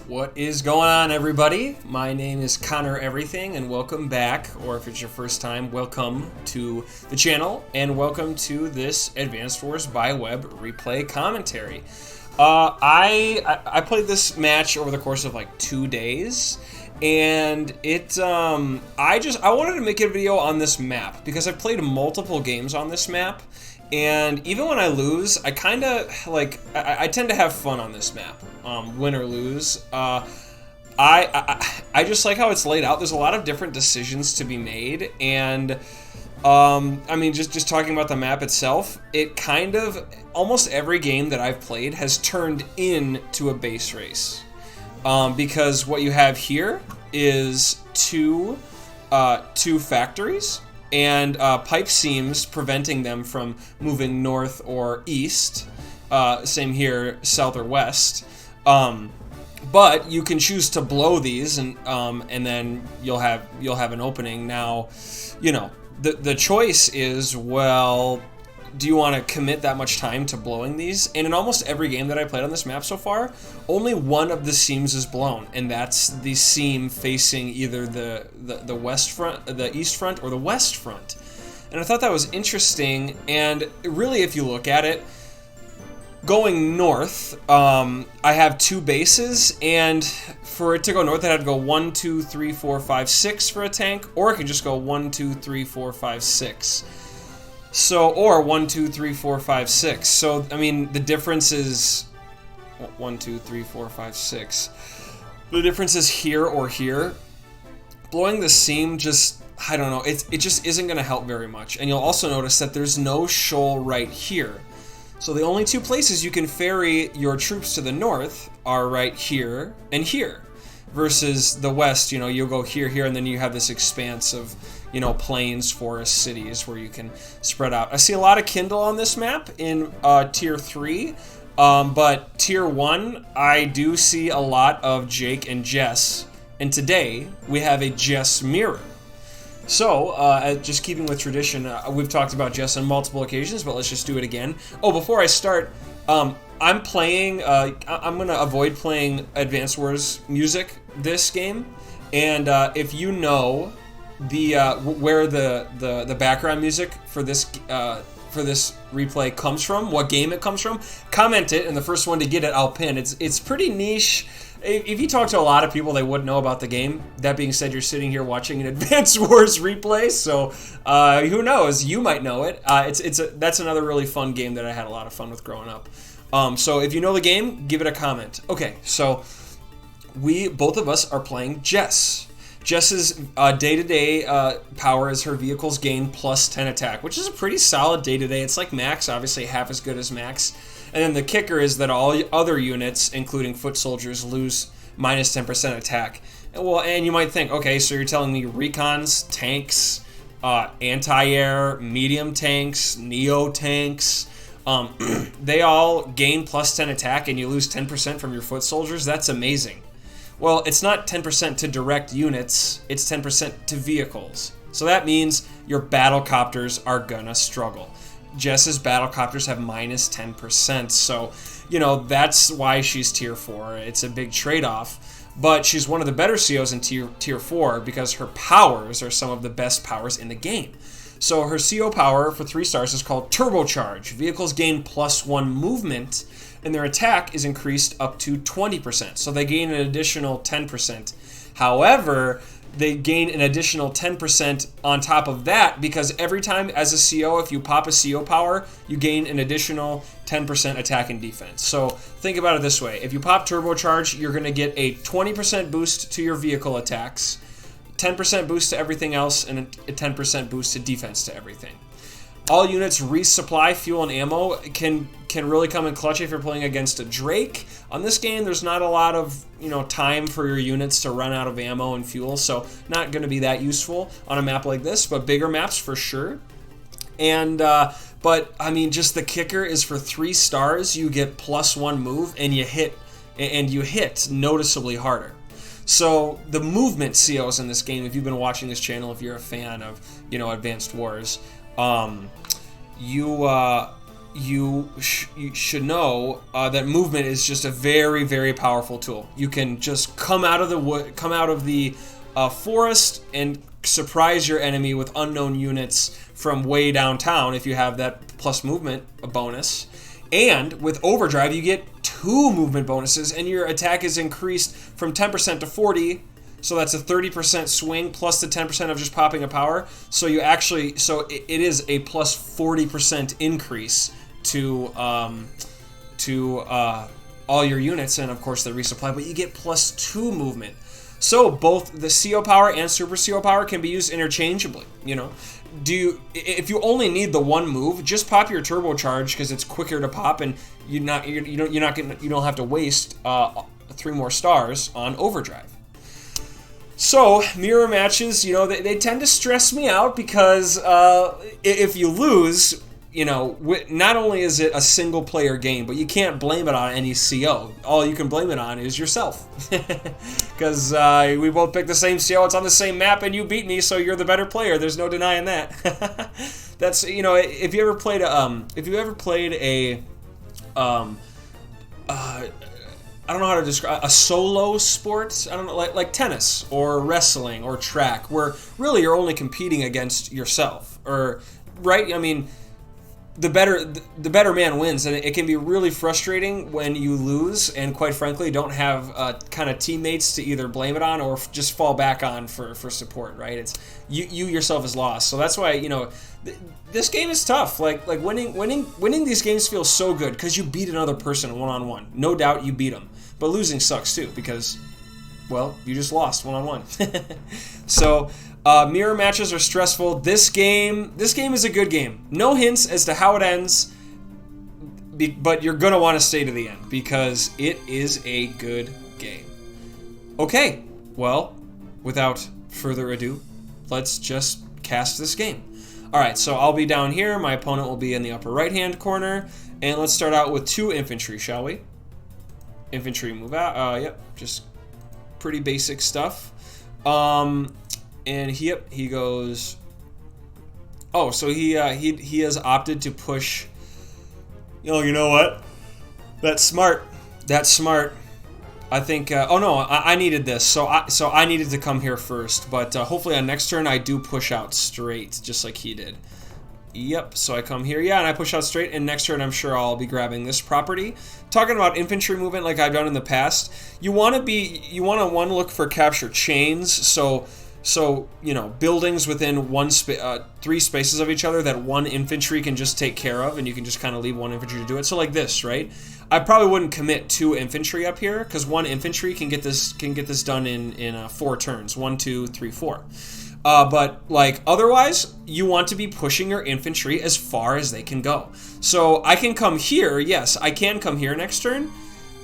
What is going on, everybody? My name is Connor Everything, and welcome back, or if it's your first time, welcome to the channel, and welcome to this Advanced Wars by Web replay commentary. I played this match over the course of like 2 days, and I wanted to make a video on this map because I've played multiple games on this map. And even when I lose, I kind of, I tend to have fun on this map, win or lose. I just like how it's laid out. There's a lot of different decisions to be made, and, I mean, just talking about the map itself, it kind of, almost every game that I've played has turned into a base race. Because what you have here is two factories, and pipe seams preventing them from moving north or east. Same here, south or west. But you can choose to blow these, and then you'll have an opening. Now, you know, the choice is, well, do you want to commit that much time to blowing these? And in almost every game that I played on this map so far, only one of the seams is blown, and that's the seam facing either the west front, the east front, or the west front. And I thought that was interesting, and really, if you look at it, going north, I have two bases, and for it to go north, I had to go 1, 2, 3, 4, 5, 6 for a tank, or it can just go 1, 2, 3, 4, 5, 6. So, or 1, 2, 3, 4, 5, 6. So, I mean, the difference is 1, 2, 3, 4, 5, 6. The difference is here or here. Blowing the seam just, I don't know, it just isn't going to help very much. And you'll also notice that there's no shoal right here. So the only two places you can ferry your troops to the north are right here and here. Versus the west, you know, you'll go here, and then you have this expanse of, you know, plains, forests, cities where you can spread out. I see a lot of Kindle on this map in Tier 3, but Tier 1, I do see a lot of Jake and Jess, and today we have a Jess mirror. So, just keeping with tradition, we've talked about Jess on multiple occasions, but let's just do it again. Oh, before I start, I'm playing, I'm going to avoid playing Advanced Wars music this game, and if you know where the background music for this replay comes from, what game it comes from, comment it, and the first one to get it, I'll pin. It's pretty niche. If you talk to a lot of people, they wouldn't know about the game. That being said, you're sitting here watching an Advanced Wars replay, so who knows? You might know it. That's another really fun game that I had a lot of fun with growing up. So if you know the game, give it a comment. Okay, so both of us are playing Jess. Jess's day-to-day power is her vehicles gain plus 10 attack, which is a pretty solid day-to-day. It's like max, obviously half as good as max. And then the kicker is that all other units, including foot soldiers, lose minus 10% attack. Well, and you might think, okay, so you're telling me recons, tanks, anti-air, medium tanks, neo tanks, they all gain plus 10 attack and you lose 10% from your foot soldiers? That's amazing. Well, it's not 10% to direct units, it's 10% to vehicles. So that means your battlecopters are gonna struggle. Jess's battlecopters have minus 10%, so, you know, that's why she's Tier 4. It's a big trade-off, but she's one of the better COs in Tier 4 because her powers are some of the best powers in the game. So her CO power for 3 stars is called Turbocharge. Vehicles gain plus 1 movement, and their attack is increased up to 20%. So they gain an additional 10%. However, they gain an additional 10% on top of that because every time as a CO, if you pop a CO power, you gain an additional 10% attack and defense. So think about it this way. If you pop Turbocharge, you're going to get a 20% boost to your vehicle attacks, 10% boost to everything else, and a 10% boost to defense to everything. All units resupply fuel and ammo can really come in clutch if you're playing against a Drake. On this game, there's not a lot of, you know, time for your units to run out of ammo and fuel, so not going to be that useful on a map like this, but bigger maps for sure. And but I mean, just the kicker is for 3 stars, you get plus 1 move, and you hit noticeably harder. So the movement COs in this game, if you've been watching this channel, if you're a fan of, you know, Advanced Wars, you should know that movement is just a very, very powerful tool. You can just come out of the forest and surprise your enemy with unknown units from way downtown if you have that plus movement bonus. And with overdrive, you get 2 movement bonuses, and your attack is increased from 10% to 40. So that's a 30% swing plus the 10% of just popping a power. So it is a plus 40% increase to all your units, and of course the resupply. But you get plus 2 movement. So both the CO power and super CO power can be used interchangeably. You know, if you only need the one move, just pop your turbocharge because it's quicker to pop, and you don't have to waste 3 more stars on overdrive. So mirror matches, you know, they tend to stress me out because if you lose, you know, not only is it a single player game, but you can't blame it on any CO. All you can blame it on is yourself. Because we both picked the same CO, it's on the same map, and you beat me, so you're the better player. There's no denying that. That's, you know, if you ever played a I don't know how to describe a solo sport. I don't know, like tennis or wrestling or track, where really you're only competing against yourself, or right? I mean, the better man wins, and it can be really frustrating when you lose, and quite frankly, don't have kind of teammates to either blame it on or just fall back on for support. Right? It's you yourself is lost. So that's why, you know, this game is tough. Like winning these games feels so good because you beat another person one-on-one. No doubt you beat them. But losing sucks too because, well, you just lost one-on-one. So mirror matches are stressful. This game is a good game. No hints as to how it ends, but you're gonna want to stay to the end because it is a good game. Okay, well, without further ado, let's just cast this game. All right, so I'll be down here. My opponent will be in the upper right-hand corner, and let's start out with 2 infantry, shall we? Infantry move out. Yep, just pretty basic stuff. And he goes. Oh, so he has opted to push. You know what? That's smart. That's smart. I think. Oh no, I needed this, so I needed to come here first. But hopefully on next turn I do push out straight, just like he did. Yep, so I come here, and I push out straight, and next turn I'm sure I'll be grabbing this property. Talking about infantry movement like I've done in the past, you want to look for capture chains, so you know, buildings within 3 spaces of each other that one infantry can just take care of, and you can just kind of leave one infantry to do it. So like this, right? I probably wouldn't commit 2 infantry up here because 1 infantry can get this done in 4 turns, 1, 2, 3, 4. But like otherwise, you want to be pushing your infantry as far as they can go. So I can come here. Yes, I can come here next turn.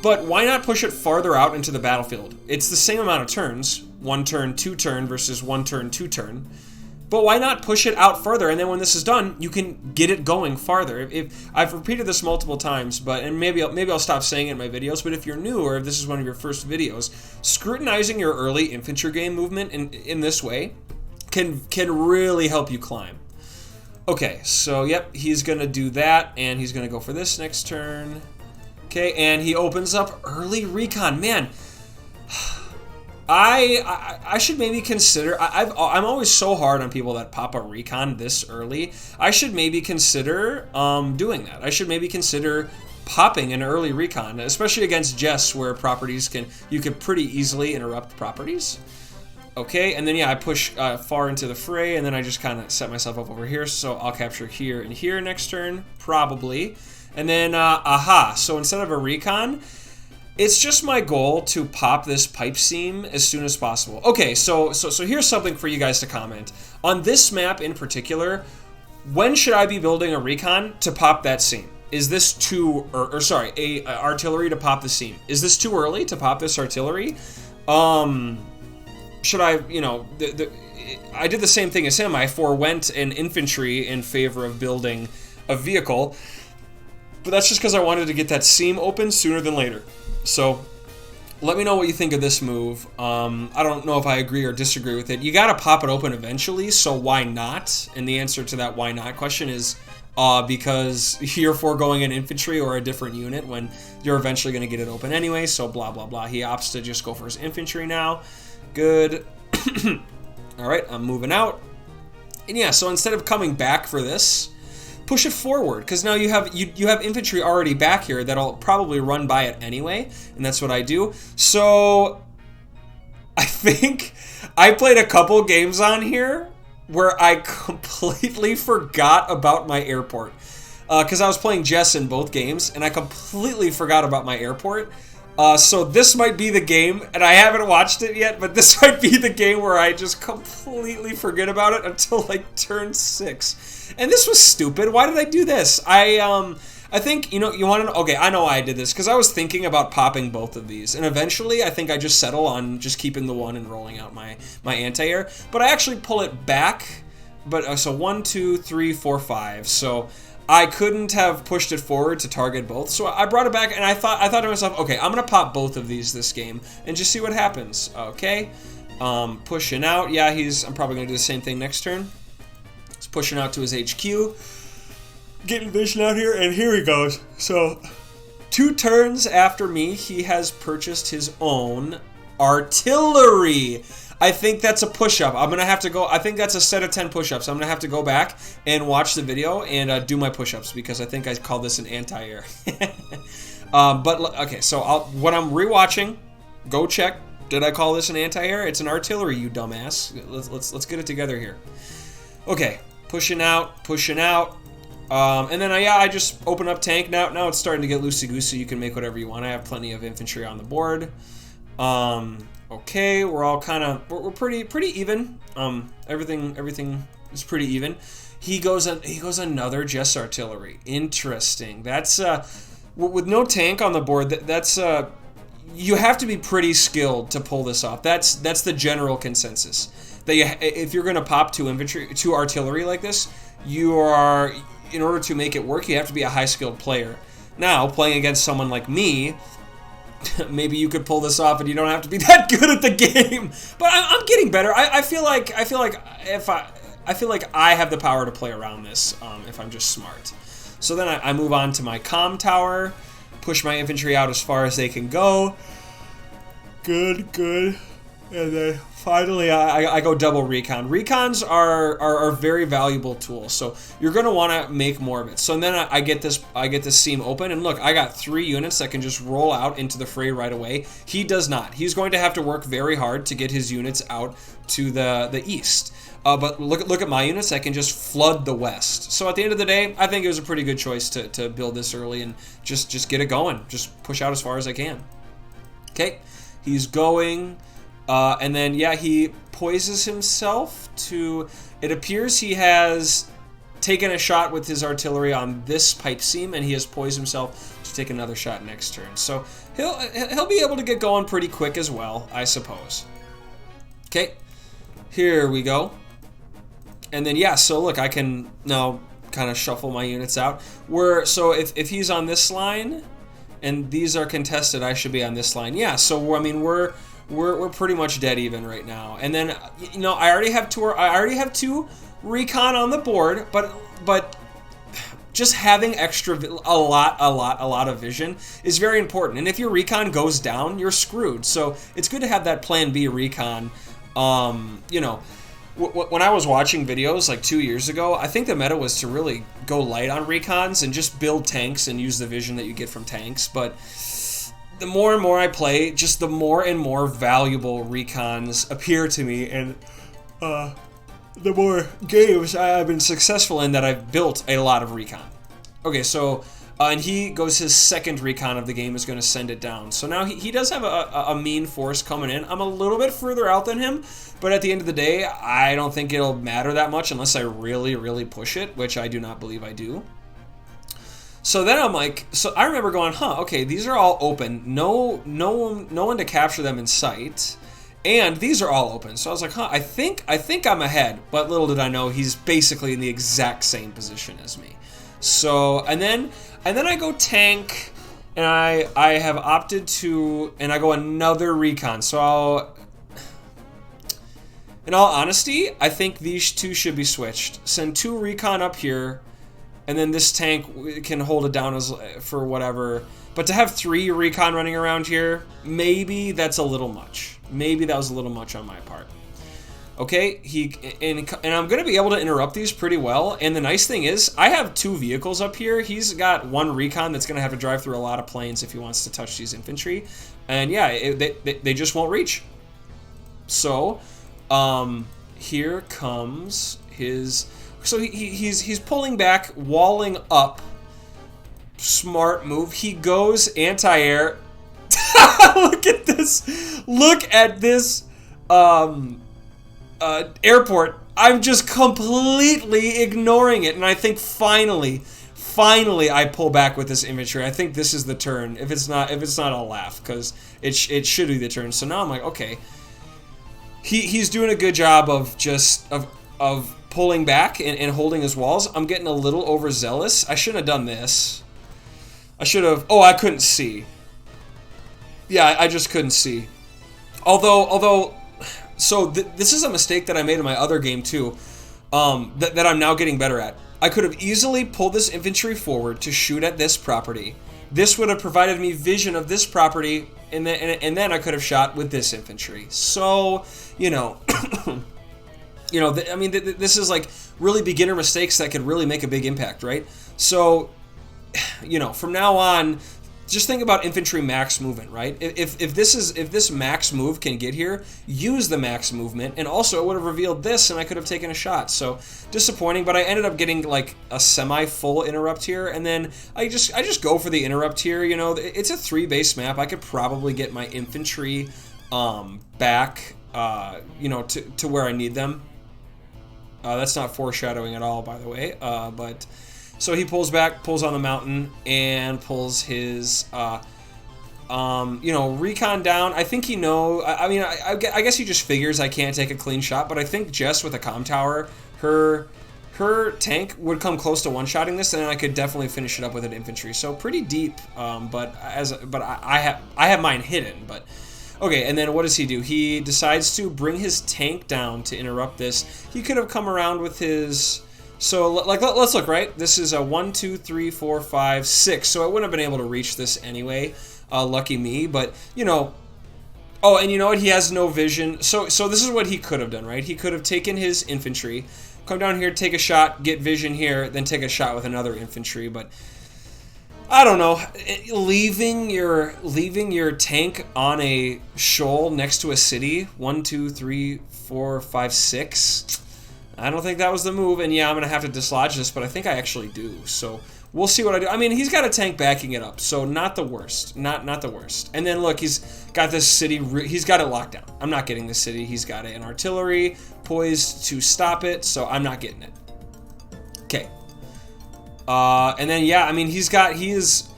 But why not push it farther out into the battlefield? It's the same amount of turns, 1 turn, 2 turn versus 1 turn, 2 turn. But why not push it out further? And then when this is done, you can get it going farther. If I've repeated this multiple times, and maybe I'll stop saying it in my videos. But if you're new, or if this is one of your first videos, scrutinizing your early infantry game movement in this way can really help you climb. Okay, so yep, he's gonna do that, and he's gonna go for this next turn. Okay, and he opens up early recon. Man, I should maybe consider. I'm always so hard on people that pop a recon this early. I should maybe consider doing that. I should maybe consider popping an early recon, especially against Jess, where you could pretty easily interrupt properties. Okay, and then yeah, I push far into the fray, and then I just kind of set myself up over here, so I'll capture here and here next turn, probably. And then, so instead of a recon, it's just my goal to pop this pipe seam as soon as possible. Okay, so here's something for you guys to comment. On this map in particular, when should I be building a recon to pop that seam? Is this too, a artillery to pop the seam? Is this too early to pop this artillery? Should I, I did the same thing as him. I forewent an infantry in favor of building a vehicle, but that's just because I wanted to get that seam open sooner than later. So let me know what you think of this move. I don't know if I agree or disagree with it. You got to pop it open eventually, so why not? And the answer to that why not question is because you're foregoing an infantry or a different unit when you're eventually going to get it open anyway, so blah, blah, blah. He opts to just go for his infantry now. Good. All right, I'm moving out. And yeah, so instead of coming back for this, push it forward, because now you have infantry already back here that'll probably run by it anyway, and that's what I do. So I think I played a couple games on here where I completely forgot about my airport, because I was playing Jess in both games, and I completely forgot about my airport. So this might be the game, and I haven't watched it yet, but this might be the game where I just completely forget about it until like turn 6. And this was stupid. Why did I do this? I think, you want to know, okay, I know why I did this, because I was thinking about popping both of these, and eventually I think I just settle on just keeping the one and rolling out my anti-air, but I actually pull it back, but so 1, 2, 3, 4, 5, so I couldn't have pushed it forward to target both, so I brought it back, and I thought to myself, okay, I'm gonna pop both of these this game and just see what happens. Okay, pushing out. Yeah, I'm probably gonna do the same thing next turn. He's pushing out to his HQ, getting vision out here, and here he goes. So 2 turns after me, he has purchased his own artillery. I think that's a push-up. I'm going to have to go, I think that's a set of 10 push-ups. I'm going to have to go back and watch the video and do my push-ups, because I think I call this an anti-air. But, okay, so when I'm rewatching, go check, did I call this an anti-air? It's an artillery, you dumbass. Let's get it together here. Okay, pushing out. And then, I just open up tank. Now it's starting to get loosey-goosey. You can make whatever you want. I have plenty of infantry on the board. Okay, we're all kind of we're pretty even. Everything is pretty even. He goes another Jess artillery. Interesting. That's with no tank on the board. That's you have to be pretty skilled to pull this off. That's the general consensus. That if you're going to pop 2 artillery like this, you are, in order to make it work, you have to be a high skilled player. Now, playing against someone like me, maybe you could pull this off and you don't have to be that good at the game. But I'm getting better. I feel like I have the power to play around this if I'm just smart. So then I move on to my comm tower, push my infantry out as far as they can go. Good. And then finally I go double recon. Recons are very valuable tools, so you're going to want to make more of it. So then I get this seam open, and look, I got 3 units that can just roll out into the fray right away. He does not. He's going to have to work very hard to get his units out to the east. But look at my units. I can just flood the west. So at the end of the day, I think it was a pretty good choice to build this early and just get it going. Just push out as far as I can. Okay, he's going. And then, yeah, he poises himself to... It appears he has taken a shot with his artillery on this pipe seam, and he has poised himself to take another shot next turn. So he'll be able to get going pretty quick as well, I suppose. Okay, here we go. And then, yeah, so look, I can now kind of shuffle my units out. So if he's on this line, and these are contested, I should be on this line. Yeah, so, I mean, we're pretty much dead even right now. And then, I already have 2 recon on the board, but just having a lot of vision is very important. And if your recon goes down, you're screwed. So it's good to have that plan B recon. When I was watching videos like 2 years ago, I think the meta was to really go light on recons and just build tanks and use the vision that you get from tanks. But the more and more I play, just the more and more valuable recons appear to me, and the more games I've been successful in that I've built a lot of recon. Okay, so, and he goes his second recon of the game is going to send it down. So now he does have a mean force coming in. I'm a little bit further out than him, but at the end of the day, I don't think it'll matter that much unless I really, really push it, which I do not believe I do. So then I'm like, so I remember going, okay, these are all open. No one to capture them in sight. And these are all open. So I was like, I think I'm ahead. But little did I know he's basically in the exact same position as me. So, and then I go tank, and I have opted to, and I go another recon. So in all honesty, I think these 2 should be switched. Send 2 recon up here, and then this tank can hold it down as for whatever. But to have 3 recon running around here, maybe that's a little much. Maybe that was a little much on my part. Okay, and I'm going to be able to interrupt these pretty well. And the nice thing is, I have 2 vehicles up here. He's got 1 recon that's going to have to drive through a lot of planes if he wants to touch these infantry. And yeah, they just won't reach. So, here comes his... So he's pulling back, walling up. Smart move. He goes anti-air. Look at this. Look at this airport. I'm just completely ignoring it, and I think finally I pull back with this infantry. I think this is the turn. If it's not, I'll laugh, because it should be the turn. So now I'm like, okay, he's doing a good job of just of pulling back and holding his walls. I'm getting a little overzealous. I shouldn't have done this. I should have. Oh, I couldn't see. Yeah, I just couldn't see. Although. So this is a mistake that I made in my other game too, that I'm now getting better at. I could have easily pulled this infantry forward to shoot at this property. This would have provided me vision of this property, and then I could have shot with this infantry. So, you know, I mean, this is like really beginner mistakes that could really make a big impact, right? So, you know, from now on, just think about infantry max movement, right? If this max move can get here, use the max movement, and also it would have revealed this, and I could have taken a shot. So disappointing, but I ended up getting like a semi-full interrupt here, and then I just go for the interrupt here. You know, it's a 3-base map. I could probably get my infantry back, you know, to where I need them. That's not foreshadowing at all, by the way, but. So he pulls back, pulls on the mountain, and pulls his, you know, recon down. I think he knows. I mean, I guess he just figures I can't take a clean shot. But I think Jess with a comm tower, her tank would come close to one-shotting this, and then I could definitely finish it up with an infantry. So pretty deep. But I have mine hidden. But okay, and then what does he do? He decides to bring his tank down to interrupt this. He could have come around with his. So, like, let's look, right? This is a 1, 2, 3, 4, 5, 6. So I wouldn't have been able to reach this anyway. Lucky me. But, you know... Oh, and you know what? He has no vision. So this is what he could have done, right? He could have taken his infantry, come down here, take a shot, get vision here, then take a shot with another infantry. But, I don't know. Leaving your tank on a shoal next to a city, 1, 2, 3, 4, 5, 6... I don't think that was the move, and yeah, I'm going to have to dislodge this, but I think I actually do, so we'll see what I do. I mean, he's got a tank backing it up, so not the worst, not the worst. And then, look, he's got this city, he's got it locked down. I'm not getting this city. He's got an artillery poised to stop it, so I'm not getting it. Okay. And then, yeah, I mean, he has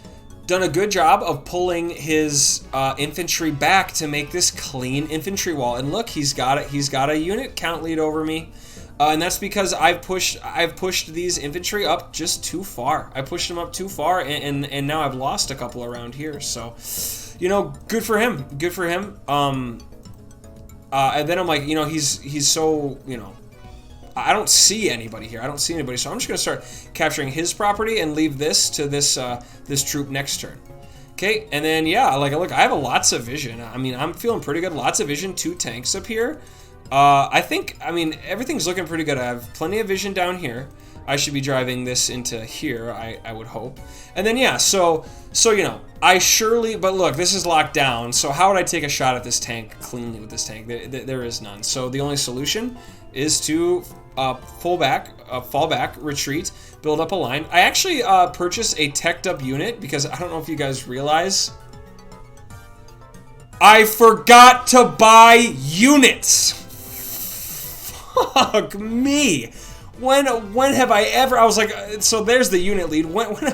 done a good job of pulling his infantry back to make this clean infantry wall. And look, he's got a unit count lead over me. And that's because I've pushed these infantry up just too far. I pushed them up too far, and now I've lost a couple around here. So, you know, good for him. Good for him. And then I'm like, you know, he's so, you know, I don't see anybody here. I don't see anybody. So I'm just gonna start capturing his property and leave this to this this troop next turn. Okay, and then yeah, like look, I have lots of vision. I mean, I'm feeling pretty good. Lots of vision. 2 tanks up here. I mean, everything's looking pretty good. I have plenty of vision down here. I should be driving this into here, I would hope. And then, yeah, so you know, but look, this is locked down, so how would I take a shot at this tank cleanly with this tank? There is none. So the only solution is to fall back, retreat, build up a line. I actually purchased a teched up unit because I don't know if you guys realize, I forgot to buy units. Fuck me. When have I ever? I was like, so there's the unit lead. When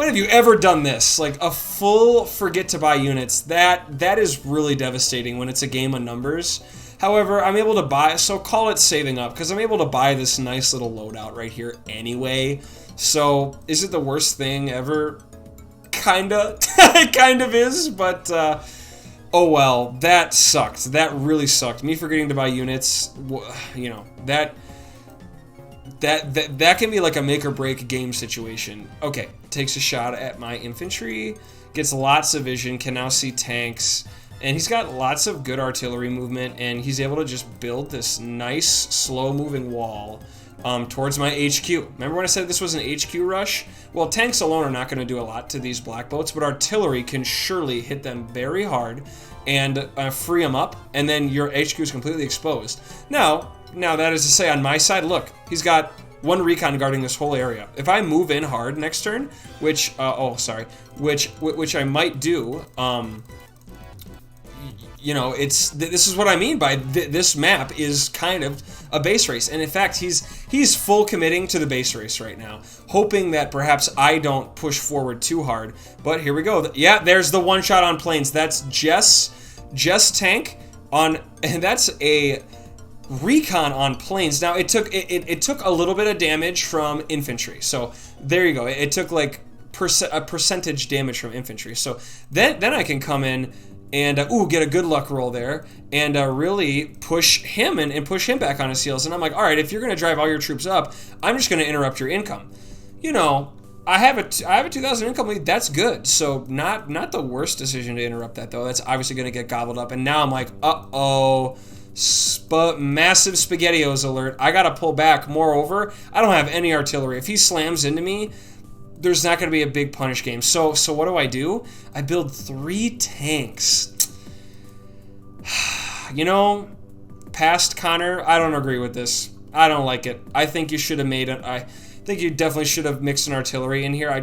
have you ever done this? Like a full forget to buy units. That is really devastating when it's a game of numbers. However, I'm able to buy, so call it saving up, because I'm able to buy this nice little loadout right here anyway. So is it the worst thing ever? Kinda. It kind of is, but oh well, that sucked. That really sucked. Me forgetting to buy units, you know, that can be like a make or break game situation. Okay, takes a shot at my infantry, gets lots of vision, can now see tanks, and he's got lots of good artillery movement, and he's able to just build this nice slow moving wall towards my HQ. Remember when I said this was an HQ rush? Well, tanks alone are not going to do a lot to these black boats, but artillery can surely hit them very hard and free them up, and then your HQ is completely exposed. Now that is to say, on my side, look, he's got one recon guarding this whole area. If I move in hard next turn, which I might do, you know, this is what I mean by this map is kind of a base race, and in fact, he's full committing to the base race right now, hoping that perhaps I don't push forward too hard. But here we go. Yeah, there's the one shot on planes. That's Jess tank on, and that's a recon on planes. Now it took a little bit of damage from infantry, so there you go. It took like a percentage damage from infantry. So then I can come in and get a good luck roll there and really push him and push him back on his heels. And I'm like, all right, if you're going to drive all your troops up, I'm just going to interrupt your income. You know, I have a 2,000 income lead. That's good. So not the worst decision to interrupt that, though. That's obviously going to get gobbled up. And now I'm like, uh-oh, massive SpaghettiOs alert. I got to pull back. Moreover, I don't have any artillery. If he slams into me, there's not going to be a big punish game. So what do? I build 3 tanks. You know, past Connor, I don't agree with this. I don't like it. I think you should have made it. I think you definitely should have mixed an artillery in here. I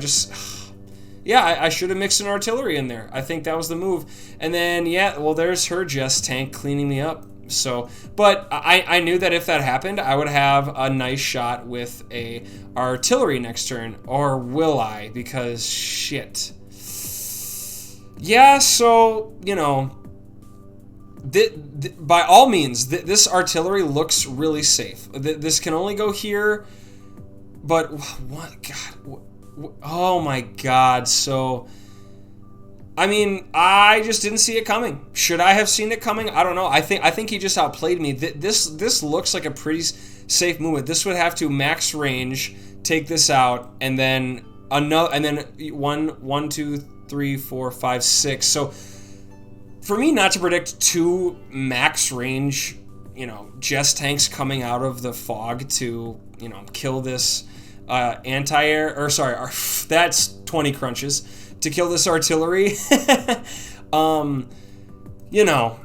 should have mixed an artillery in there. I think that was the move. And then, yeah, well, there's her Jess tank cleaning me up. So, but I knew that if that happened, I would have a nice shot with a artillery next turn. Or will I? Because shit. Yeah, so, you know, by all means, this artillery looks really safe. This can only go here, but what? God, oh my God. So, I mean, I just didn't see it coming. Should I have seen it coming? I don't know. I think he just outplayed me. This looks like a pretty safe movement. This would have to max range, take this out, and then another, and then one, 2, 3, 4, 5, 6. So for me not to predict 2 max range, you know, Jess tanks coming out of the fog to, you know, kill this anti-air, or sorry, that's 20 crunches. To kill this artillery, you know,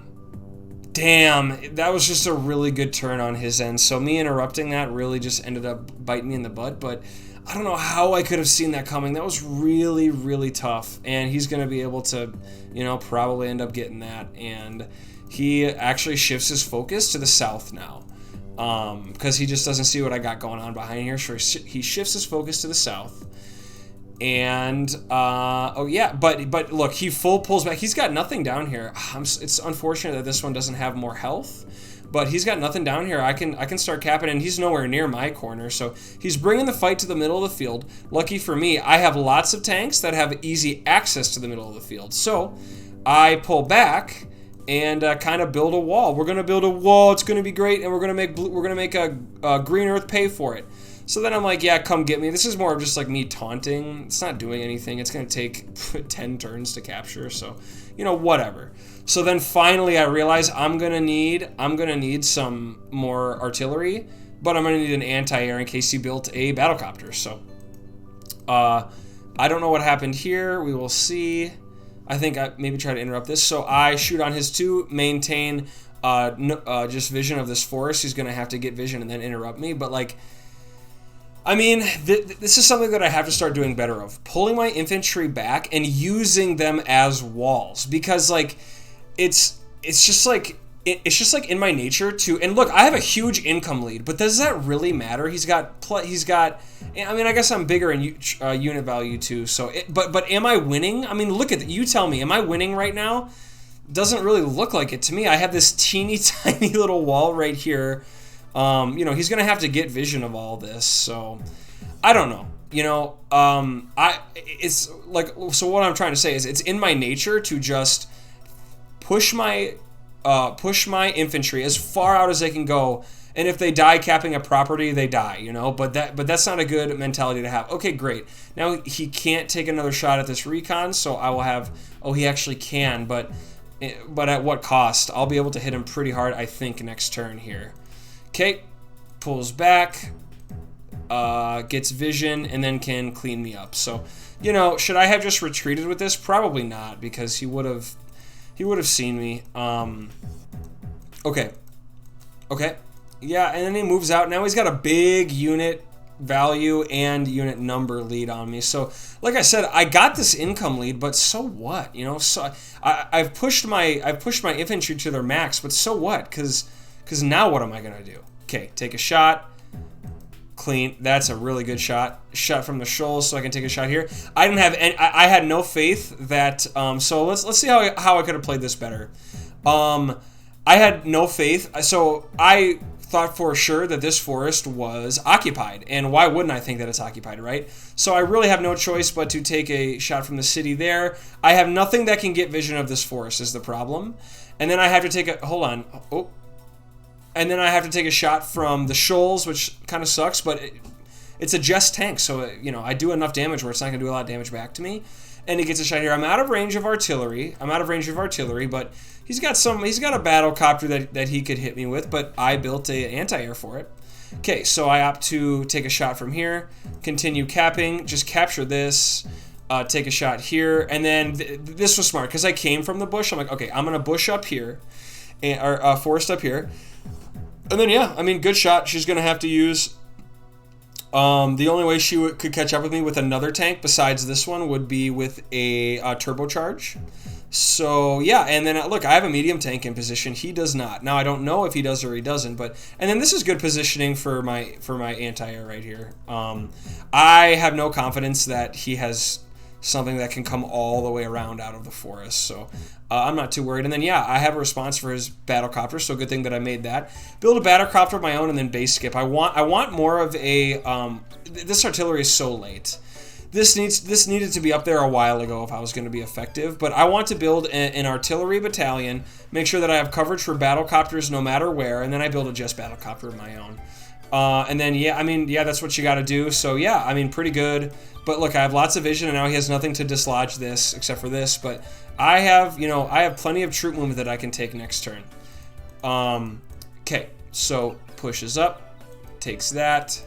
damn, that was just a really good turn on his end. So me interrupting that really just ended up biting me in the butt, but I don't know how I could have seen that coming. That was really, really tough, and he's going to be able to, you know, probably end up getting that, and he actually shifts his focus to the south now, because he just doesn't see what I got going on behind here, so he shifts his focus to the south. And but look, he full pulls back. He's got nothing down here. It's unfortunate that this one doesn't have more health, but he's got nothing down here. I can start capping, and he's nowhere near my corner, so he's bringing the fight to the middle of the field. Lucky for me, I have lots of tanks that have easy access to the middle of the field, so I pull back and kind of build a wall. We're gonna build a wall. It's gonna be great, and we're gonna make a green earth pay for it. So then I'm like, yeah, come get me. This is more of just like me taunting. It's not doing anything. It's going to take 10 turns to capture. So, you know, whatever. So then finally I realize I'm going to need some more artillery, but I'm going to need an anti-air in case he built a battlecopter. So, I don't know what happened here. We will see. I think I maybe try to interrupt this. So I shoot on his 2, maintain just vision of this forest. He's going to have to get vision and then interrupt me. But like, I mean, this is something that I have to start doing better of. Pulling my infantry back and using them as walls. Because, like, it's just like in my nature to... And look, I have a huge income lead, but does that really matter? He's got... I mean, I guess I'm bigger in unit value, too. So, but am I winning? I mean, look at it. You tell me. Am I winning right now? Doesn't really look like it to me. I have this teeny tiny little wall right here. You know, he's going to have to get vision of all this, so I don't know. You know, it's like, so what I'm trying to say is it's in my nature to just push my infantry as far out as they can go And if they die capping a property, they die, you know. But that's not a good mentality to have. Okay, great. Now he can't take another shot at this recon, so I will have. Oh, he actually can, but at what cost? I'll be able to hit him pretty hard, I think, next turn here. Okay, pulls back, gets vision, and then can clean me up. So, you know, should I have just retreated with this? Probably not, because he would have seen me. Okay. Yeah, and then he moves out. Now he's got a big unit value and unit number lead on me. So, like I said, I got this income lead, but so what? You know, so I've pushed my infantry to their max, but so what? Because now what am I gonna do? Okay, take a shot. Clean. That's a really good shot. Shot from the shoals, so I can take a shot here. I didn't have any. I had no faith that. So let's see how I could have played this better. I had no faith. So I thought for sure that this forest was occupied, and why wouldn't I think that it's occupied, right? So I really have no choice but to take a shot from the city there. I have nothing that can get vision of this forest is the problem, and then I have to take a. Hold on. Oh. And then I have to take a shot from the shoals, which kind of sucks, but it's a Jess tank, so, you know, I do enough damage where it's not going to do a lot of damage back to me. And he gets a shot here. I'm out of range of artillery. But he's got a battle copter that he could hit me with, but I built a anti-air for it. Okay, so I opt to take a shot from here, continue capping, just capture this, take a shot here, and then this was smart, because I came from the bush. I'm like, okay, I'm going to bush up here, or forest up here. And then, yeah, I mean, good shot. She's going to have to use... the only way she could catch up with me with another tank besides this one would be with a turbocharge. So, yeah, and then, look, I have a medium tank in position. He does not. Now, I don't know if he does or he doesn't, but... And then this is good positioning for my anti-air right here. I have no confidence that he has something that can come all the way around out of the forest, so... I'm not too worried. And then, yeah, I have a response for his battlecopter, so good thing that I made that. Build a battlecopter of my own and then base skip. I want more of a... this artillery is so late. This needed to be up there a while ago if I was going to be effective, but I want to build an artillery battalion, make sure that I have coverage for battlecopters no matter where, and then I build a just battlecopter of my own. And then, yeah, I mean, yeah, that's what you got to do. So, yeah, I mean, pretty good. But look, I have lots of vision, and now he has nothing to dislodge this except for this. But I have, you know, I have plenty of troop movement that I can take next turn. Okay, so pushes up, takes that,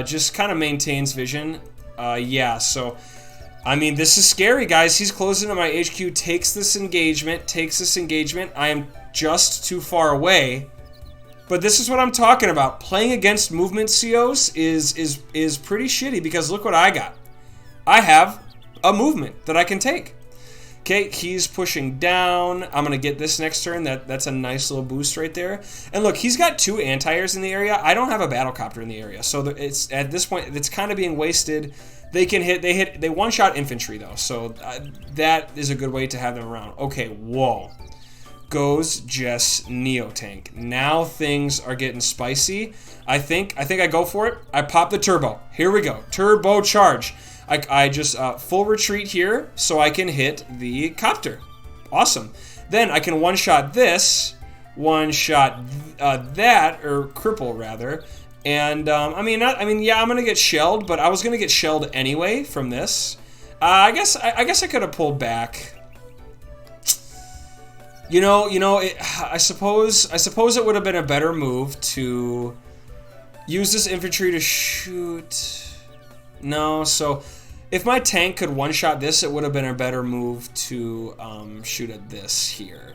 just kind of maintains vision. Yeah, so, I mean, this is scary, guys. He's closing to my HQ, takes this engagement. I am just too far away. But this is what I'm talking about. Playing against movement COs is pretty shitty because look what I got. I have a movement that I can take. Okay, he's pushing down. I'm going to get this next turn. That's a nice little boost right there. And look, he's got 2 anti-airs in the area. I don't have a battlecopter in the area. So it's at this point, it's kind of being wasted. They one-shot infantry, though. So that is a good way to have them around. Okay, whoa. Goes Jess Neo Tank. Now things are getting spicy. I think I go for it. I pop the turbo. Here we go. Turbo charge. I just full retreat here so I can hit the copter. Awesome. Then I can one-shot this, one-shot that, or cripple rather. And I mean, yeah, I'm gonna get shelled, but I was gonna get shelled anyway from this. I guess I could have pulled back. You know, I suppose it would have been a better move to use this infantry to shoot. No, so if my tank could one-shot this, it would have been a better move to shoot at this here.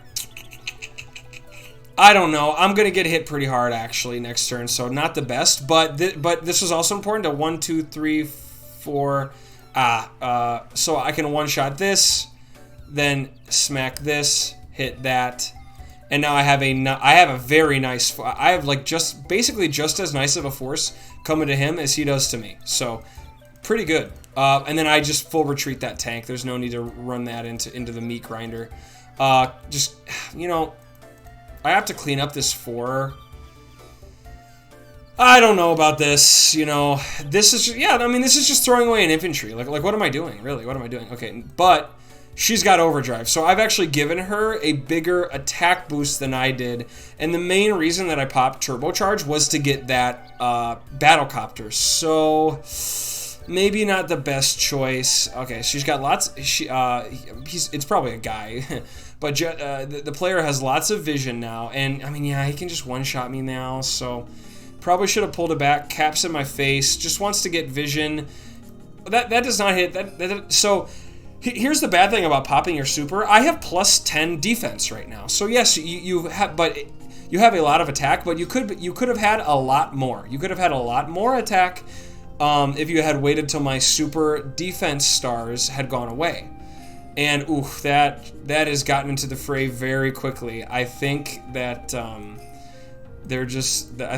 I don't know. I'm gonna get hit pretty hard actually next turn, so not the best. But this was also important to 1, 2, 3, 4. So I can one-shot this, then smack this. Hit that, and now I have a very nice. I have like basically just as nice of a force coming to him as he does to me. So pretty good. And then I just full retreat that tank. There's no need to run that into the meat grinder. Just you know, I have to clean up this 4. I don't know about this. You know, this is I mean this is just throwing away an infantry. Like what am I doing really? What am I doing? Okay, but. she's got overdrive. So I've actually given her a bigger attack boost than I did. And the main reason that I popped turbocharge was to get that battlecopter. So maybe not the best choice. Okay, she's got lots. It's probably a guy, but the player has lots of vision now. And I mean, yeah, he can just one-shot me now. So probably should have pulled it back. Caps in my face. Just wants to get vision. That does not hit. So here's the bad thing about popping your super. I have plus 10 defense right now. So yes, you have, but you have a lot of attack. But you could have had a lot more. You could have had a lot more attack if you had waited till my super defense stars had gone away. And ooh, that has gotten into the fray very quickly. I think that I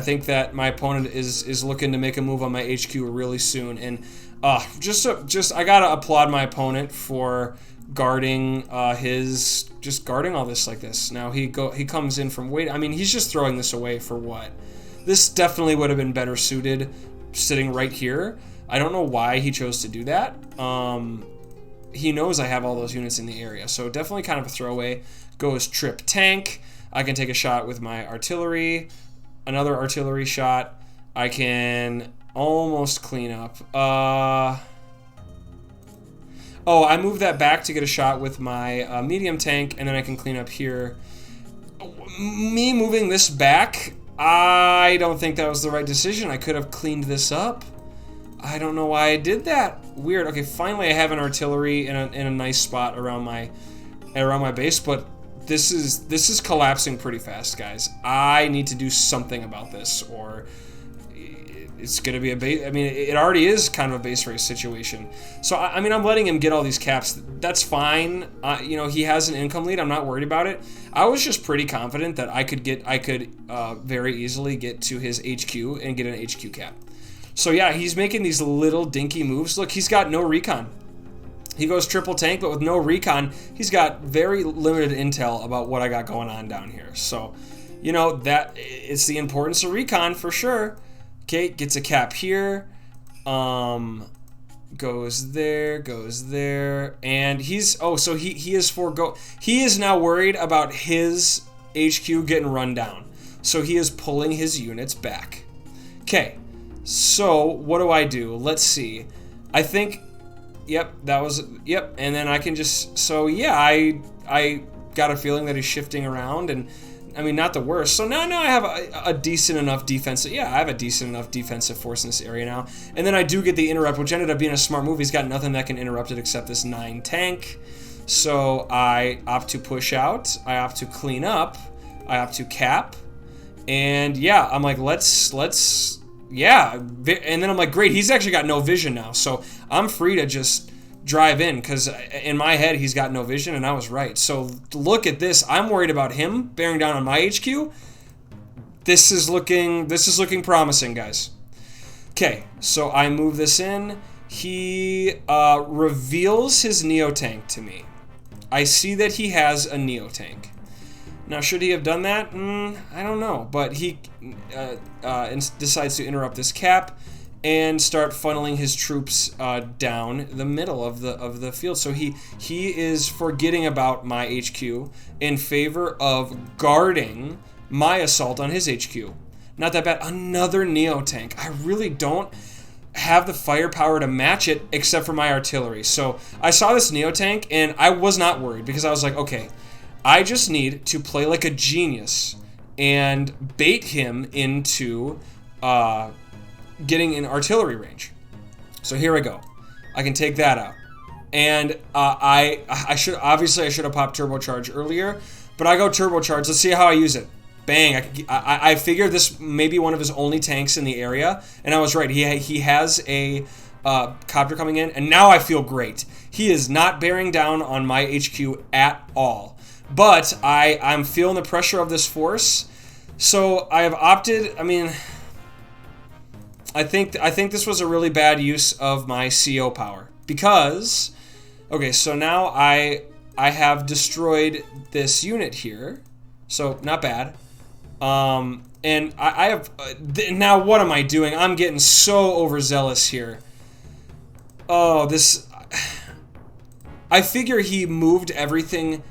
think that my opponent is looking to make a move on my HQ really soon. And I gotta applaud my opponent for guarding guarding all this like this. Now he comes in from wait. I mean, he's just throwing this away for what? This definitely would have been better suited sitting right here. I don't know why he chose to do that. He knows I have all those units in the area, so definitely kind of a throwaway. Goes trip tank. I can take a shot with my artillery. Another artillery shot. I can almost clean up. Oh, I moved that back to get a shot with my medium tank, and then I can clean up here. Me moving this back, I don't think that was the right decision. I could have cleaned this up. I don't know why I did that. Weird. Okay, finally I have an artillery in a nice spot around my base, but this is collapsing pretty fast, guys. I need to do something about this, or it's going to be a base. I mean, it already is kind of a base race situation. So, I mean, I'm letting him get all these caps. That's fine. You know, he has an income lead. I'm not worried about it. I was just pretty confident that I could very easily get to his HQ and get an HQ cap. So, yeah, he's making these little dinky moves. Look, he's got no recon. He goes triple tank, but with no recon, he's got very limited intel about what I got going on down here. So, you know, that it's the importance of recon for sure. Okay, gets a cap here, goes there, and he's, so he is now worried about his HQ getting run down, so he is pulling his units back. Okay, so what do I do? Let's see. I think, yep, and then I can just, so yeah, I got a feeling that he's shifting around, and I mean, not the worst. So now I have a decent enough defensive. Yeah, I have a decent enough defensive force in this area now. And then I do get the interrupt, which ended up being a smart move. He's got nothing that can interrupt it except this 9 tank. So I opt to push out. I opt to clean up. I opt to cap. And yeah, I'm like, yeah. And then I'm like, great, he's actually got no vision now. So I'm free to just drive in, because in my head he's got no vision, and I was right. So look at this. I'm worried about him bearing down on my HQ. This is looking promising, guys. Okay, so I move this in. He reveals his Neo tank to me. I see that he has a Neo tank. Now, should he have done that? I don't know, but he decides to interrupt this cap and start funneling his troops down the middle of the field. So he is forgetting about my HQ in favor of guarding my assault on his HQ. Not that bad. Another Neo tank. I really don't have the firepower to match it except for my artillery. So I saw this Neo tank and I was not worried, because I was like, okay, I just need to play like a genius and bait him into getting in artillery range. So here I go. I can take that out. And I should have popped turbocharge earlier, but I go turbocharge. Let's see how I use it. Bang! I figured this may be one of his only tanks in the area, and I was right. He has a copter coming in, and now I feel great. He is not bearing down on my HQ at all. But I'm feeling the pressure of this force, so I have opted. I mean, I think this was a really bad use of my CO power, because, okay, so now I have destroyed this unit here, so not bad. And I have now what am I doing? I'm getting so overzealous here. Oh, this. I figure he moved everything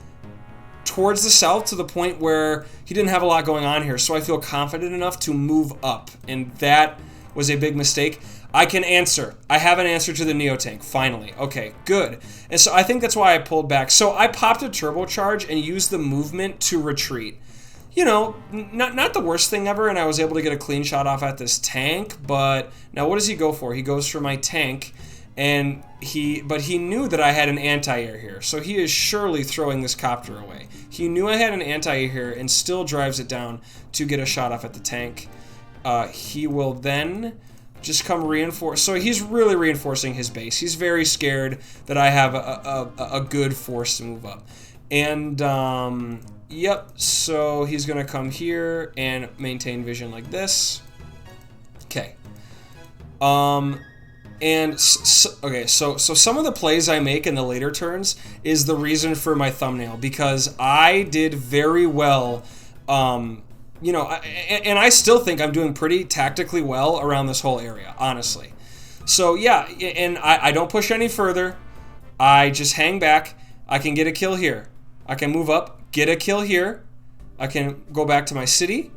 towards the south to the point where he didn't have a lot going on here, so I feel confident enough to move up, and that was a big mistake. I can answer. I have an answer to the Neotank, finally. Okay, good. And so I think that's why I pulled back. So I popped a turbocharge and used the movement to retreat. You know, not the worst thing ever, and I was able to get a clean shot off at this tank, but now what does he go for? He goes for my tank, and he knew that I had an anti-air here, so he is surely throwing this copter away. He knew I had an anti-air here and still drives it down to get a shot off at the tank. He will then just come reinforce. So he's really reinforcing his base. He's very scared that I have a good force to move up. And, yep, so he's going to come here and maintain vision like this. Okay. And, okay, so some of the plays I make in the later turns is the reason for my thumbnail, because I did very well, you know, and I still think I'm doing pretty tactically well around this whole area, honestly. So, yeah, and I don't push any further. I just hang back. I can get a kill here. I can move up, get a kill here. I can go back to my city.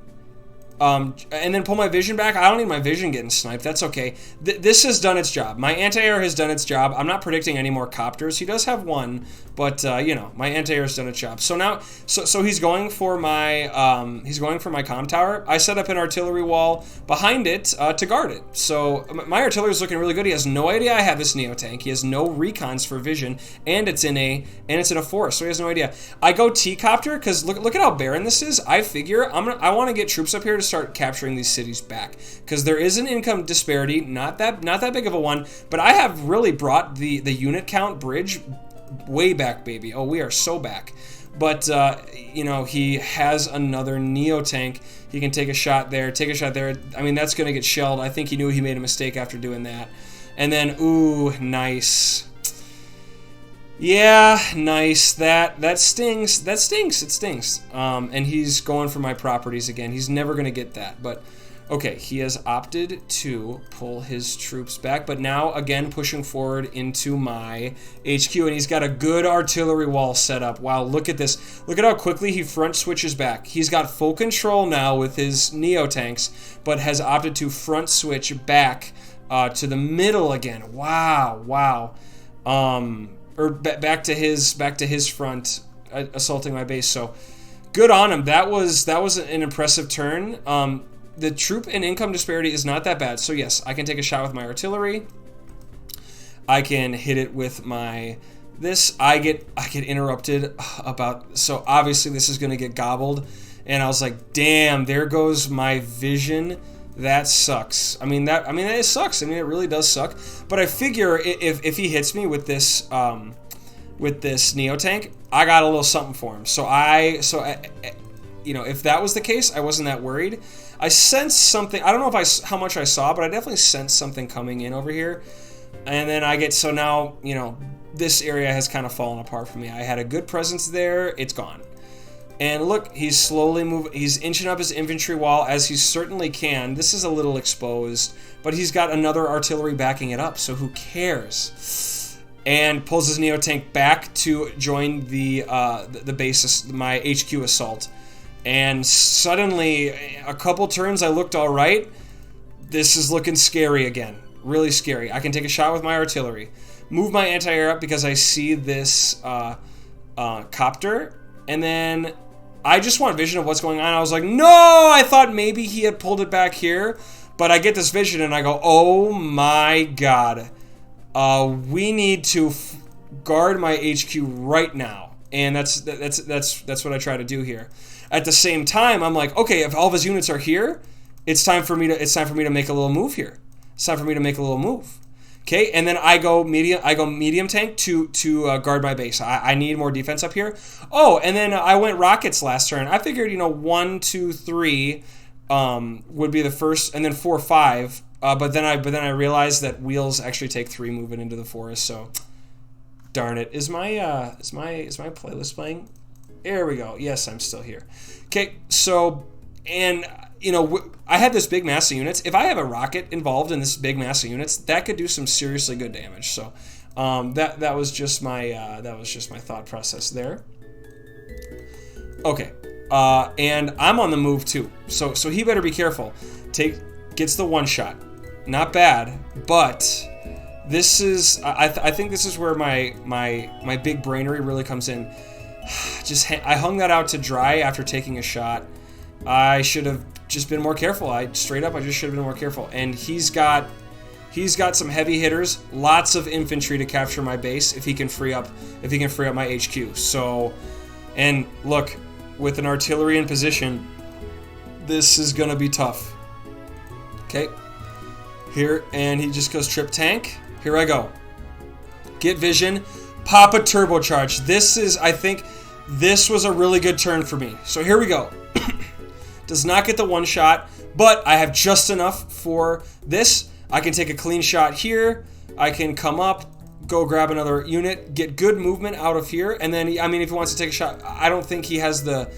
And then pull my vision back. I don't need my vision getting sniped. That's okay. This has done its job. My anti-air has done its job. I'm not predicting any more copters. He does have one, but you know, my anti-air has done its job. So now, so he's going for my comm tower. I set up an artillery wall behind it to guard it. So my artillery is looking really good. He has no idea I have this Neotank. He has no recons for vision, and it's in a forest, so he has no idea. I go T-copter because look at how barren this is. I figure I want to get troops up here to start capturing these cities back, because there is an income disparity, not that big of a one, but I have really brought the unit count bridge way back, baby. Oh, we are so back. But you know, he has another Neotank. He can take a shot there, I mean, that's gonna get shelled. I think he knew he made a mistake after doing that. And then, ooh, nice. Yeah, nice. That stings. It stings. And he's going for my properties again. He's never going to get that. But, okay, he has opted to pull his troops back. But now, again, pushing forward into my HQ. And he's got a good artillery wall set up. Wow, look at this. Look at how quickly he front switches back. He's got full control now with his Neotanks, but has opted to front switch back to the middle again. Wow. Or back to his front, assaulting my base. So good on him. That was an impressive turn. The troop and income disparity is not that bad. So yes, I can take a shot with my artillery. I can hit it with my this. I get interrupted about. So obviously this is going to get gobbled, and I was like, damn, there goes my vision. That sucks. I mean that sucks. I mean, it really does suck. But I figure if he hits me with this Neotank, I got a little something for him. So you know, if that was the case, I wasn't that worried. I sensed something. I don't know how much I saw, but I definitely sensed something coming in over here. And then so now, you know, this area has kind of fallen apart for me. I had a good presence there. It's gone. And look, he's slowly moving. He's inching up his infantry wall, as he certainly can. This is a little exposed, but he's got another artillery backing it up, so who cares? And pulls his Neotank back to join the basis, my HQ assault. And suddenly, a couple turns, I looked all right. This is looking scary again. Really scary. I can take a shot with my artillery. Move my anti-air up because I see this copter. And then I just want vision of what's going on. I was like, no, I thought maybe he had pulled it back here. But I get this vision and I go, oh my god. We need to guard my HQ right now. And that's what I try to do here. At the same time, I'm like, okay, if all of his units are here, it's time for me to make a little move here. It's time for me to make a little move. Okay, and then I go medium tank to guard my base. I need more defense up here. Oh, and then I went rockets last turn. I figured, you know, 1, 2, 3 would be the first, and then 4, 5. But then I realized that wheels actually take 3 moving into the forest. So, darn it. Is my playlist playing? There we go. Yes, I'm still here. Okay, so, and you know, I had this big mass of units. If I have a rocket involved in this big mass of units, that could do some seriously good damage. So That was just my thought process there. Okay, and I'm on the move too, so he better be careful. Gets the one shot, not bad, but this is I think this is where my big brainery really comes in. I hung that out to dry after taking a shot. I should have just been more careful. I just should have been more careful. And he's got some heavy hitters, lots of infantry to capture my base if he can free up my HQ. So, and look, with an artillery in position, this is gonna be tough. Okay, here, and he just goes trip tank. Here I go. Get vision, pop a turbocharge. I think this was a really good turn for me. So here we go. Does not get the one shot, but I have just enough for this. I can take a clean shot here. I can come up, go grab another unit, get good movement out of here, and then, I mean, if he wants to take a shot, I don't think he has the...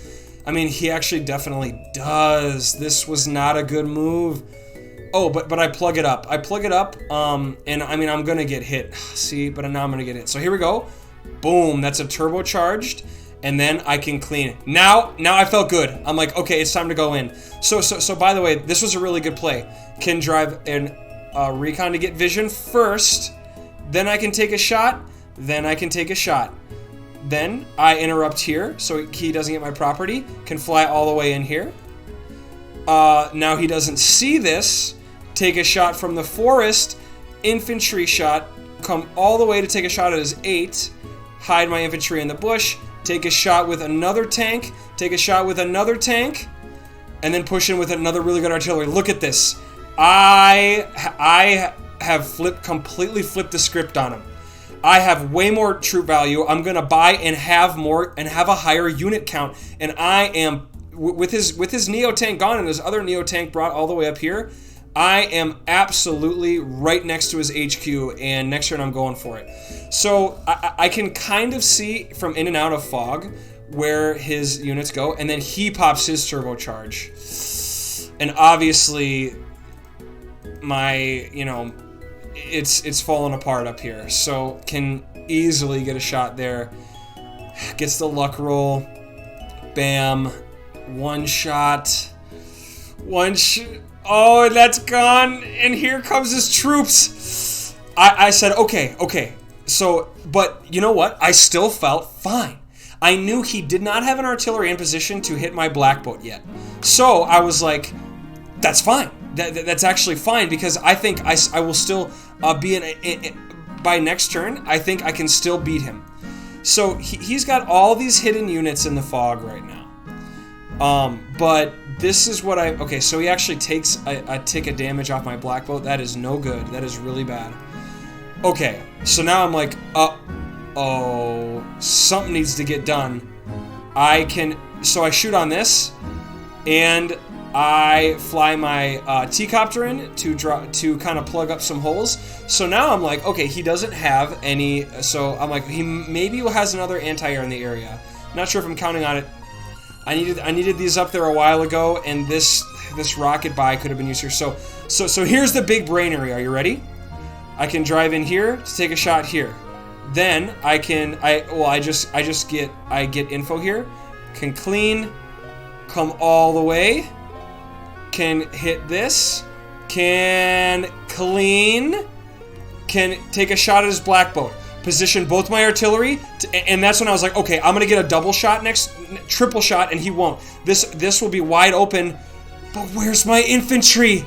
I mean, he actually definitely does. This was not a good move. Oh, but I plug it up. And I mean, I'm gonna get hit. See, but now I'm gonna get hit. So here we go. Boom, that's a turbocharged. And then I can clean. Now I felt good. I'm like, okay, it's time to go in. So by the way, this was a really good play. Can drive an recon to get vision first. Then I can take a shot. Then I interrupt here, so he doesn't get my property. Can fly all the way in here. Now he doesn't see this. Take a shot from the forest. Infantry shot. Come all the way to take a shot at his 8. Hide my infantry in the bush. Take a shot with another tank. And then push in with another really good artillery. Look at this. I have completely flipped the script on him. I have way more troop value. I'm gonna buy and have a higher unit count. And I am, with his Neo tank gone and his other Neo tank brought all the way up here, I am absolutely right next to his HQ, and next turn I'm going for it. So I can kind of see from in and out of fog where his units go, and then he pops his turbocharge. And obviously, it's falling apart up here. So can easily get a shot there. Gets the luck roll. Bam. One shot. Oh, that's gone. And here comes his troops. I said, okay. So, but you know what? I still felt fine. I knew he did not have an artillery in position to hit my black boat yet. So I was like, that's fine. That's actually fine, because I think I will still be by next turn. I think I can still beat him. So he's got all these hidden units in the fog right now. But this is what okay, so he actually takes a tick of damage off my black boat. That is no good. That is really bad. Okay, so now I'm like, oh, something needs to get done. So I shoot on this, and I fly my T-copter in to kind of plug up some holes. So now I'm like, okay, he doesn't have any, so I'm like, he maybe has another anti-air in the area. Not sure if I'm counting on it. I needed these up there a while ago, and this rocket buy could have been used here. So here's the big brainery. Are you ready? I can drive in here to take a shot here. Then I get info here. Can clean, come all the way. Can hit this. Can clean. Can take a shot at his black boat. Position both my artillery, and that's when I was like, okay, I'm gonna get a double shot next, triple shot, and he won't. This will be wide open, but where's my infantry?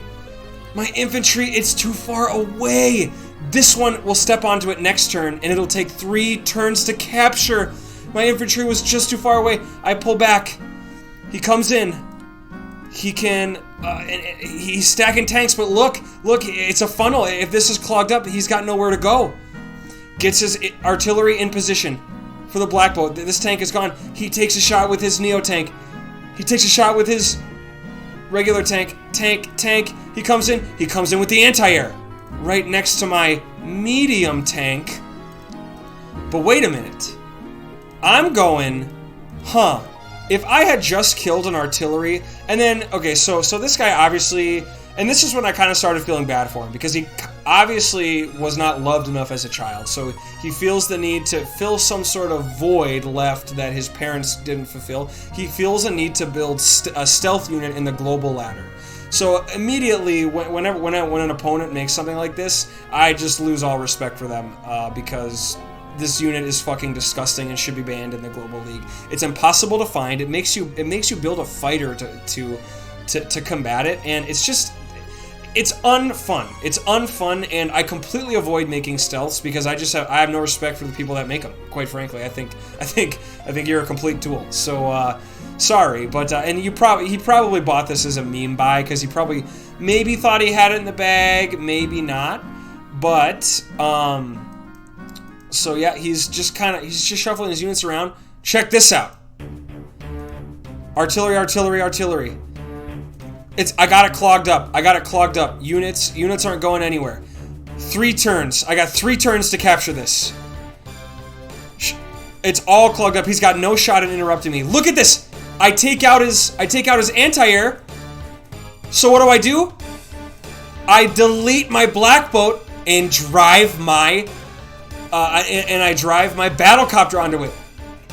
My infantry, it's too far away. This one will step onto it next turn, and it'll take 3 turns to capture. My infantry was just too far away. I pull back. He comes in. He can, he's stacking tanks, but look, it's a funnel. If this is clogged up, he's got nowhere to go. Gets his artillery in position for the black boat. This tank is gone. He takes a shot with his Neo tank. He takes a shot with his regular tank. Tank. He comes in with the anti-air right next to my medium tank. But wait a minute. I'm going, if I had just killed an artillery, and then, okay, so this guy obviously, And this is when I kind of started feeling bad for him, because he obviously was not loved enough as a child. So he feels the need to fill some sort of void left that his parents didn't fulfill. He feels a need to build a stealth unit in the global ladder. So immediately, when an opponent makes something like this, I just lose all respect for them, because this unit is fucking disgusting and should be banned in the global league. It's impossible to find. It makes you build a fighter to combat it, and it's unfun. It's unfun, and I completely avoid making stealths because I have no respect for the people that make them. Quite frankly, I think you're a complete tool. So sorry, but and he probably bought this as a meme buy because he probably maybe thought he had it in the bag, maybe not. But so yeah, he's just shuffling his units around. Check this out. Artillery, artillery, artillery. I got it clogged up. Units aren't going anywhere. 3 turns. I got 3 turns to capture this. It's all clogged up. He's got no shot at interrupting me. Look at this. I take out his anti-air. So what do? I delete my black boat and drive my battlecopter onto it.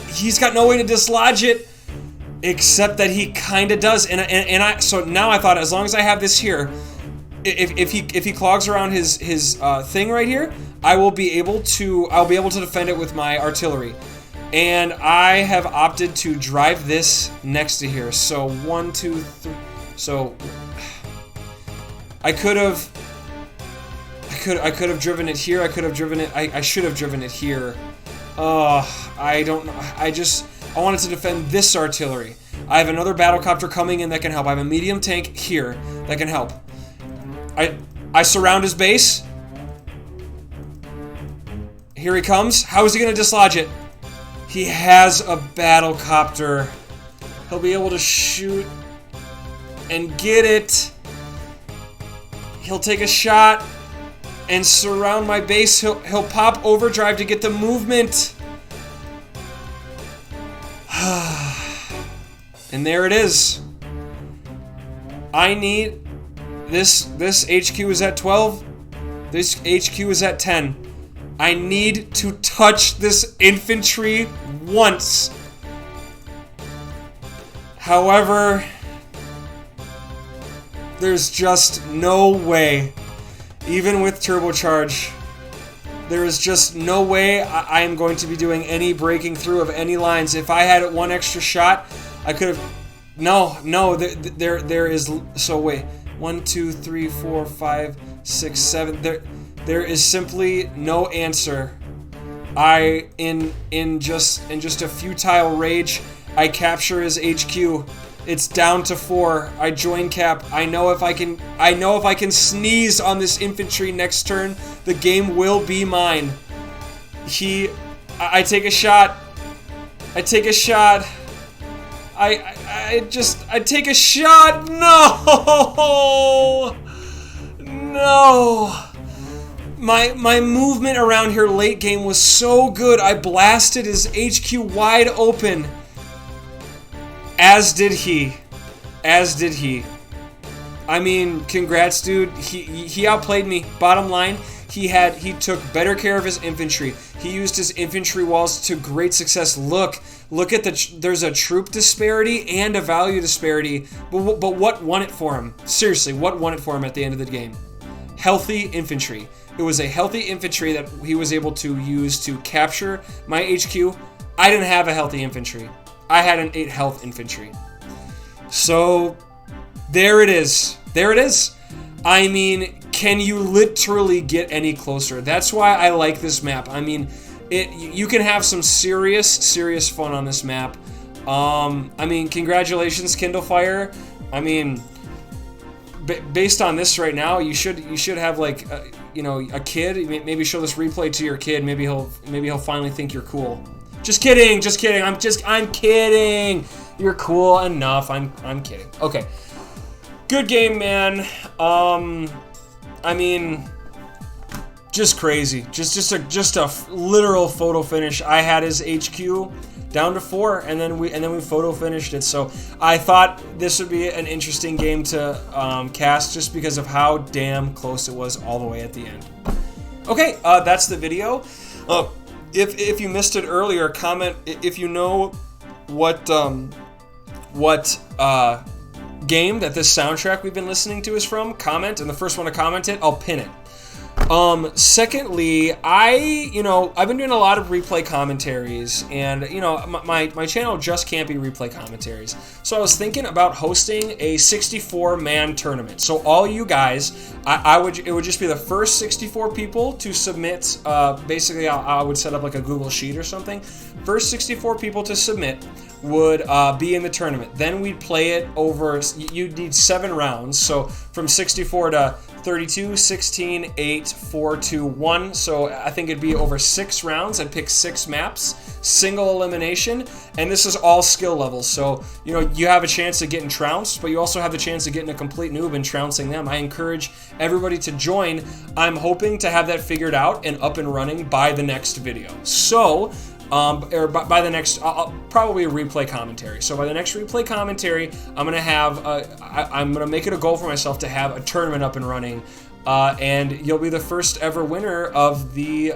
He's got no way to dislodge it. Except that he kind of does, so now I thought, as long as I have this here, if he clogs around his thing right here, I'll be able to defend it with my artillery, and I have opted to drive this next to here. So 1, 2, 3. So I could have driven it here. I could have driven it. I should have driven it here. I don't know. I wanted to defend this artillery. I have another battlecopter coming in that can help. I have a medium tank here that can help. I surround his base. Here he comes. How is he going to dislodge it? He has a battlecopter. He'll be able to shoot and get it. He'll take a shot and surround my base. He'll pop overdrive to get the movement. And there it is. I need this HQ is at 12. This HQ is at 10. I need to touch this infantry once. However, there's just no way, even with turbocharge, there is just no way I am going to be doing any breaking through of any lines. If I had 1 extra shot, I could have... No, there is... So wait, 1, 2, 3, 4, 5, 6, 7... There is simply no answer. In just a futile rage, I capture his HQ. It's down to 4. I join cap. I know if I can sneeze on this infantry next turn, the game will be mine. I take a shot. I take a shot. I take a shot. No. No. My movement around here late game was so good. I blasted his HQ wide open. As did he. I mean, congrats, dude. He outplayed me. Bottom line, he took better care of his infantry. He used his infantry walls to great success. Look at there's a troop disparity and a value disparity. But what won it for him? Seriously, what won it for him at the end of the game? Healthy infantry. It was a healthy infantry that he was able to use to capture my HQ. I didn't have a healthy infantry. I had an 8 health infantry. So, there it is. I mean, can you literally get any closer? That's why I like this map. I mean, you can have some serious fun on this map. I mean, congratulations, Kindlefire. I mean, based on this right now, you should have like, a kid. Maybe show this replay to your kid. Maybe he'll finally think you're cool. Just kidding. I'm kidding. You're cool enough. I'm kidding. Okay. Good game, man. I mean, just crazy. Just a literal photo finish. I had his HQ. down to 4, and then we photo finished it. So I thought this would be an interesting game to cast just because of how damn close it was all the way at the end. Okay, that's the video. If you missed it earlier, comment if you know what game that this soundtrack we've been listening to is from. Comment, and the first one to comment it, I'll pin it. Secondly, I've been doing a lot of replay commentaries, and my channel just can't be replay commentaries. So I was thinking about hosting a 64-man tournament. So all you guys, it would just be the first 64 people to submit. Basically, I would set up like a Google Sheet or something. First 64 people to submit would be in the tournament. Then we'd play it over. You'd need 7 rounds. So from 64 to 32, 16, 8, 4, 2, 1. So I think it'd be over 6 rounds. I'd pick 6 maps, single elimination, and this is all skill levels. So, you have a chance of getting trounced, but you also have the chance of getting a complete noob and trouncing them. I encourage everybody to join. I'm hoping to have that figured out and up and running by the next video. So, or by the next, probably a replay commentary. So by the next replay commentary, I'm gonna make it a goal for myself to have a tournament up and running, and you'll be the first ever winner of the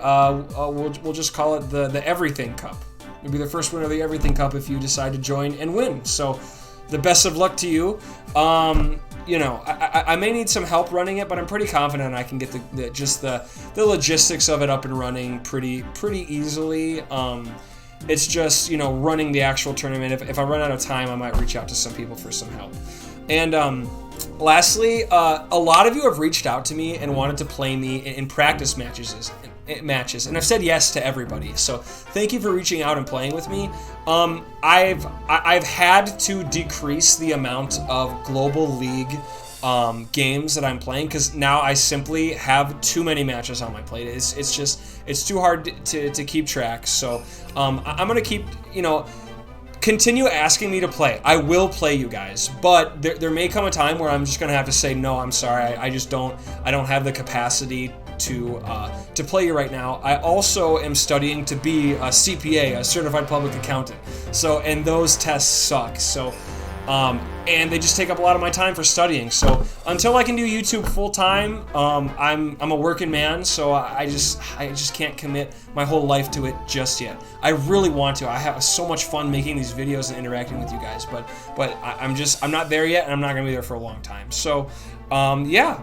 we'll just call it the Everything Cup. You'll be the first winner of the Everything Cup if you decide to join and win. So the best of luck to you. I may need some help running it, but I'm pretty confident I can get the logistics of it up and running pretty easily. It's just, running the actual tournament. If I run out of time, I might reach out to some people for some help. And lastly, a lot of you have reached out to me and wanted to play me in practice matches, and I've said yes to everybody. So thank you for reaching out and playing with me. I've had to decrease the amount of Global League games that I'm playing because now I simply have too many matches on my plate. It's too hard to keep track. So I'm gonna keep continue asking me to play. I will play you guys, but there may come a time where I'm just gonna have to say no. I'm sorry. I don't have the capacity to play you right now. I also am studying to be a CPA, a certified public accountant. So, and those tests suck. So, and they just take up a lot of my time for studying. So until I can do YouTube full time, I'm a working man. So I just can't commit my whole life to it just yet. I really want to. I have so much fun making these videos and interacting with you guys, but I'm not there yet, and I'm not gonna be there for a long time. So, yeah.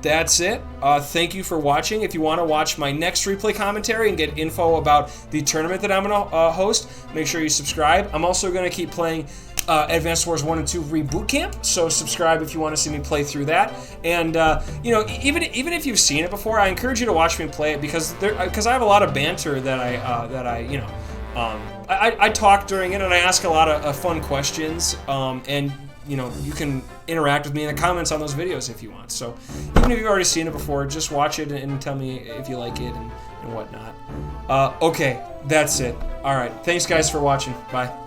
That's it. Thank you for watching. If you want to watch my next replay commentary and get info about the tournament that I'm going to host, make sure you subscribe. I'm also going to keep playing Advanced Wars 1 and 2 Reboot Camp, so subscribe if you want to see me play through that. And even if you've seen it before, I encourage you to watch me play it because I have a lot of banter that I talk during it, and I ask a lot of fun questions, and you can interact with me in the comments on those videos if you want. So even if you've already seen it before, just watch it and tell me if you like it and whatnot. Okay, that's it. All right, thanks guys for watching. Bye.